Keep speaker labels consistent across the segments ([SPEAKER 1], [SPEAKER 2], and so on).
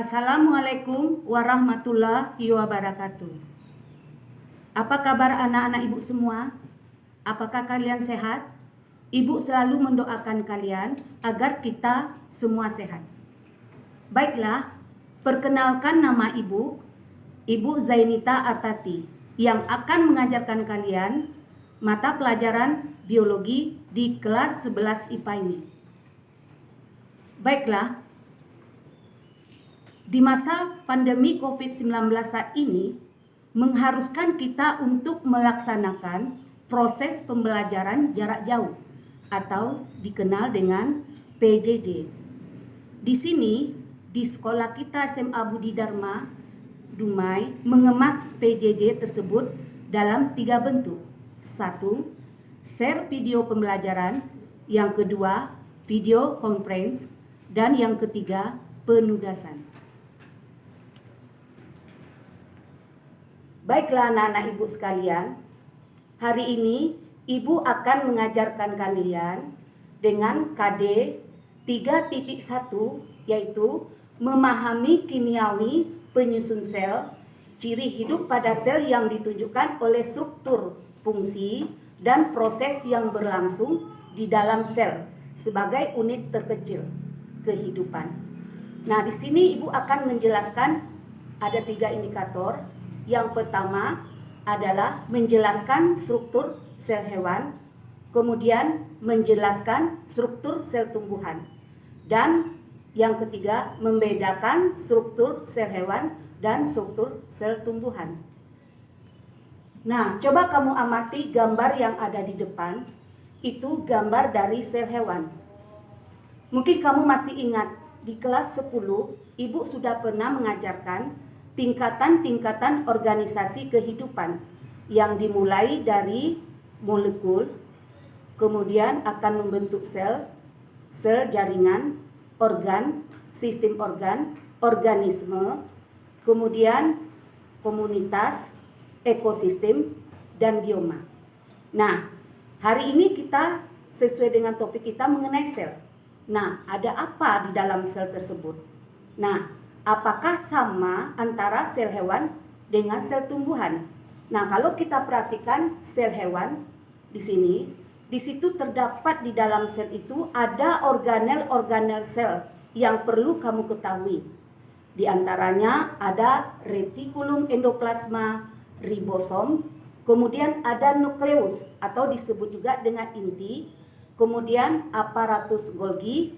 [SPEAKER 1] Assalamualaikum warahmatullahi wabarakatuh. Apa kabar anak-anak ibu semua? Apakah kalian sehat? Ibu selalu mendoakan kalian agar kita semua sehat. Baiklah, perkenalkan nama ibu, Ibu Zainita Artati, yang akan mengajarkan kalian mata pelajaran biologi di kelas 11 IPA ini. Baiklah, di masa pandemi COVID-19 saat ini, mengharuskan kita untuk melaksanakan proses pembelajaran jarak jauh atau dikenal dengan PJJ. Di sini, di sekolah kita SMA Budi Dharma, Dumai, mengemas PJJ tersebut dalam 3 bentuk. 1. Share video pembelajaran. Yang kedua, video conference. Dan yang ketiga, penugasan. Baiklah anak-anak ibu sekalian, hari ini ibu akan mengajarkan kalian dengan KD 3.1, yaitu memahami kimiawi penyusun sel, ciri hidup pada sel yang ditunjukkan oleh struktur, fungsi, dan proses yang berlangsung di dalam sel sebagai unit terkecil kehidupan. Nah, di sini ibu akan menjelaskan ada 3 indikator. Yang pertama adalah menjelaskan struktur sel hewan, kemudian menjelaskan struktur sel tumbuhan, dan yang ketiga membedakan struktur sel hewan dan struktur sel tumbuhan. Nah, coba kamu amati gambar yang ada di depan, itu gambar dari sel hewan. Mungkin kamu masih ingat, di kelas 10 ibu sudah pernah mengajarkan tingkatan-tingkatan organisasi kehidupan yang dimulai dari molekul, kemudian akan membentuk sel, sel jaringan, organ, sistem organ, organisme, kemudian komunitas, ekosistem, dan bioma. Nah, hari ini kita sesuai dengan topik kita mengenai sel. Nah, ada apa di dalam sel tersebut? Nah, apakah sama antara sel hewan dengan sel tumbuhan? Nah, kalau kita perhatikan sel hewan di sini, di situ terdapat di dalam sel itu ada organel-organel sel yang perlu kamu ketahui. Di antaranya ada retikulum endoplasma, ribosom, kemudian ada nukleus atau disebut juga dengan inti, kemudian aparatus Golgi,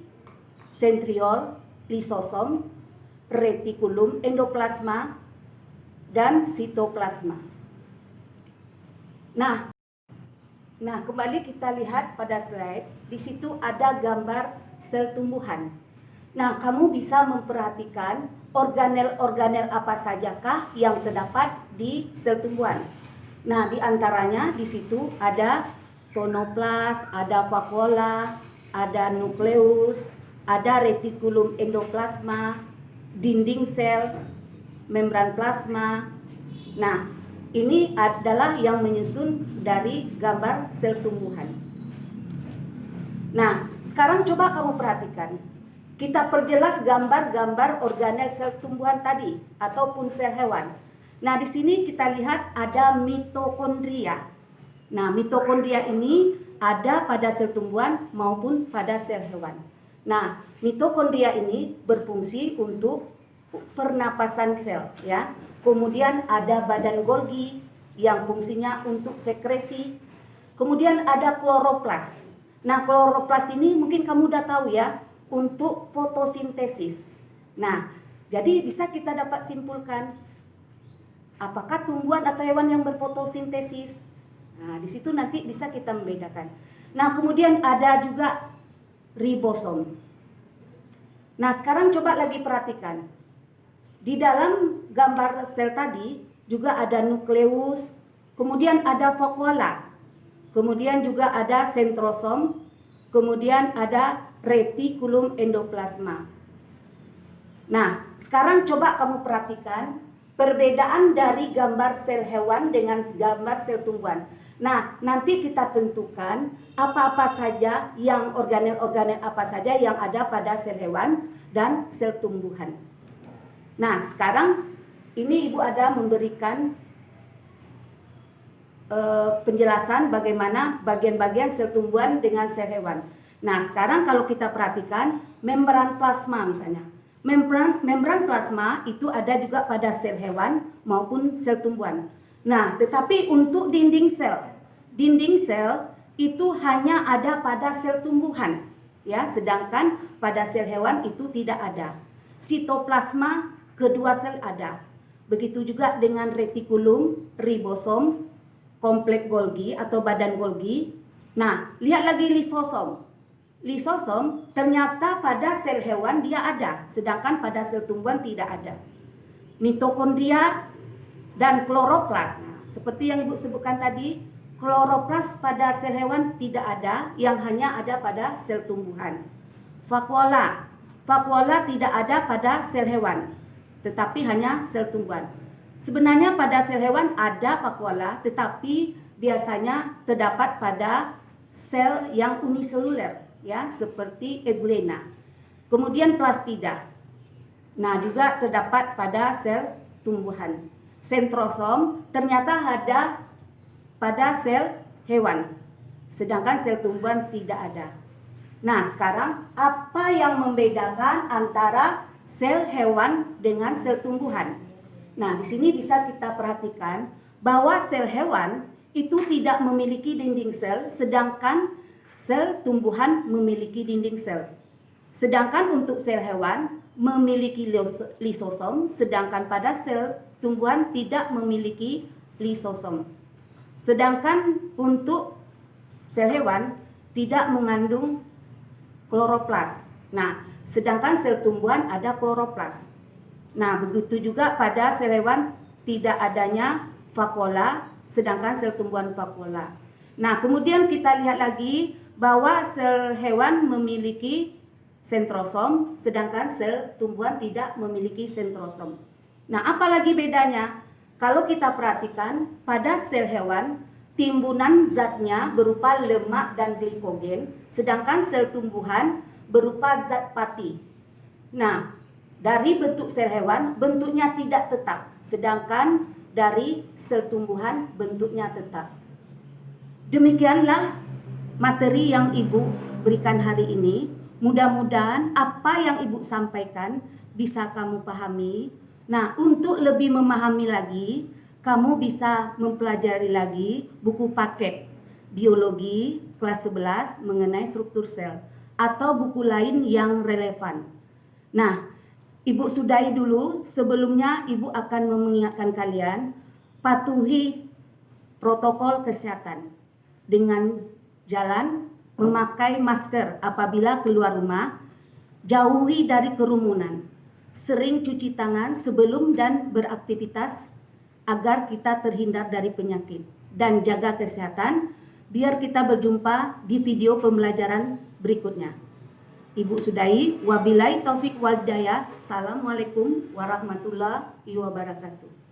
[SPEAKER 1] sentriol, lisosom, retikulum endoplasma, dan sitoplasma. Nah, kembali kita lihat pada slide. Di situ ada gambar sel tumbuhan. Nah, kamu bisa memperhatikan organel-organel apa sajakah yang terdapat di sel tumbuhan. Nah, di antaranya di situ ada tonoplas, ada vakuola, ada nukleus, ada retikulum endoplasma, dinding sel, membran plasma. Nah, ini adalah yang menyusun dari gambar sel tumbuhan. Nah, sekarang coba kamu perhatikan. Kita perjelas gambar-gambar organel sel tumbuhan tadi ataupun sel hewan. Nah, di sini kita lihat ada mitokondria. Nah, mitokondria ini ada pada sel tumbuhan maupun pada sel hewan. Nah, mitokondria ini berfungsi untuk pernapasan sel, ya. Kemudian ada badan Golgi yang fungsinya untuk sekresi. Kemudian ada kloroplas. Nah, kloroplas ini mungkin kamu udah tahu ya, untuk fotosintesis. Nah, jadi bisa kita dapat simpulkan apakah tumbuhan atau hewan yang berfotosintesis. Nah, di situ nanti bisa kita membedakan. Nah, kemudian ada juga ribosom. Nah, sekarang coba lagi perhatikan. Di dalam gambar sel tadi juga ada nukleus, kemudian ada vakuola, kemudian juga ada sentrosom, kemudian ada retikulum endoplasma. Nah, sekarang coba kamu perhatikan perbedaan dari gambar sel hewan dengan gambar sel tumbuhan. Nah, nanti kita tentukan apa-apa saja yang organel-organel apa saja yang ada pada sel hewan dan sel tumbuhan. Nah, sekarang ini Ibu ada memberikan penjelasan bagaimana bagian-bagian sel tumbuhan dengan sel hewan. Nah, sekarang kalau kita perhatikan membran plasma misalnya. Membran plasma itu ada juga pada sel hewan maupun sel tumbuhan. Nah, tetapi untuk dinding sel itu hanya ada pada sel tumbuhan, ya, sedangkan pada sel hewan itu tidak ada. Sitoplasma kedua sel ada. Begitu juga dengan retikulum, ribosom, kompleks Golgi atau badan Golgi. Nah, lihat lagi lisosom. Lisosom ternyata pada sel hewan dia ada, sedangkan pada sel tumbuhan tidak ada. Mitokondria dan kloroplas. Nah, seperti yang Ibu sebutkan tadi, kloroplas pada sel hewan tidak ada, yang hanya ada pada sel tumbuhan. Vakuola tidak ada pada sel hewan, tetapi hanya sel tumbuhan. Sebenarnya pada sel hewan ada vakuola, tetapi biasanya terdapat pada sel yang uniseluler, ya, seperti eugglena. Kemudian plastida. Nah, juga terdapat pada sel tumbuhan. Sentrosom ternyata ada pada sel hewan, sedangkan sel tumbuhan tidak ada. Nah, sekarang apa yang membedakan antara sel hewan dengan sel tumbuhan? Nah, di sini bisa kita perhatikan bahwa sel hewan itu tidak memiliki dinding sel, sedangkan sel tumbuhan memiliki dinding sel. Sedangkan untuk sel hewan memiliki lisosom, sedangkan pada sel tumbuhan tidak memiliki lisosom. Sedangkan untuk sel hewan tidak mengandung kloroplas. Nah, sedangkan sel tumbuhan ada kloroplas. Nah, begitu juga pada sel hewan tidak adanya vakuola, sedangkan sel tumbuhan vakuola. Nah, kemudian kita lihat lagi bahwa sel hewan memiliki sentrosom, sedangkan sel tumbuhan tidak memiliki sentrosom. Nah, apalagi bedanya? Kalau kita perhatikan pada sel hewan, timbunan zatnya berupa lemak dan glikogen, sedangkan sel tumbuhan berupa zat pati. Nah, dari bentuk sel hewan bentuknya tidak tetap, sedangkan dari sel tumbuhan bentuknya tetap. Demikianlah materi yang Ibu berikan hari ini. Mudah-mudahan apa yang Ibu sampaikan bisa kamu pahami. Nah, untuk lebih memahami lagi, kamu bisa mempelajari lagi buku paket biologi kelas 11 mengenai struktur sel atau buku lain yang relevan. Nah, Ibu sudahi dulu. Sebelumnya Ibu akan mengingatkan kalian patuhi protokol kesehatan dengan jalan memakai masker apabila keluar rumah, jauhi dari kerumunan, sering cuci tangan sebelum dan beraktivitas agar kita terhindar dari penyakit, dan jaga kesehatan. Biar kita berjumpa di video pembelajaran berikutnya. Ibu sudahi, wabillahi taufik wal hidayah. Assalamualaikum warahmatullahi wabarakatuh.